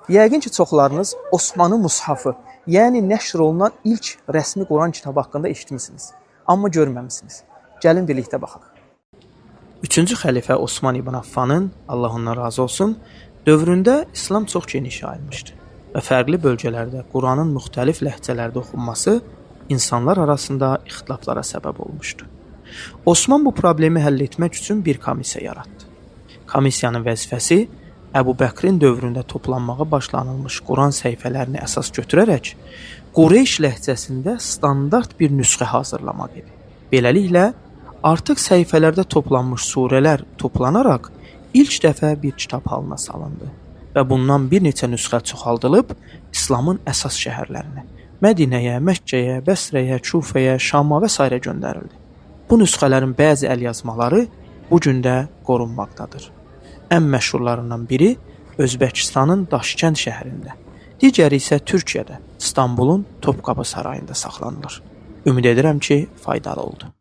Yəqin ki, çoxlarınız Osmanlı Mushafı, yəni nəşr olunan ilk rəsmi Quran kitabı haqqında eşitmisiniz, amma görməmisiniz. Gəlin birlikdə baxaq. 3-cü xəlifə Osman ibn Affanın, Allah ondan razı olsun, dövründə İslam çox geniş yayılmışdı və fərqli bölgələrdə Quranın müxtəlif ləhcələrdə oxunması insanlar arasında ixtilaflara səbəb olmuşdu. Osman bu problemi həll etmək üçün bir komissiya yaratdı. Komissiyanın vəzifəsi Əbu Bəkrin dövründə toplanmağa başlanılmış Quran səhifələrini əsas götürərək Qureyş ləhcəsində standart bir nüsxə hazırlamaq idi. Beləliklə, artıq səhifələrdə toplanmış surələr toplanaraq ilk dəfə bir kitab halına salındı və bundan bir neçə nüsxə çoxaldılıb İslamın əsas şəhərlərinə, Mədinəyə, Məkkəyə, Bəsrəyə, Kufəyə, Şama və s. göndərildi. Bu nüsxələrin bəzi əlyazmaları bu gün də qorunmaqdadır. Ən məşhurlarından biri Özbəkistanın Daşkənd şəhərində, digəri isə Türkiyədə, İstanbulun Topqapı sarayında saxlanılır. Ümid edirəm ki, faydalı oldu.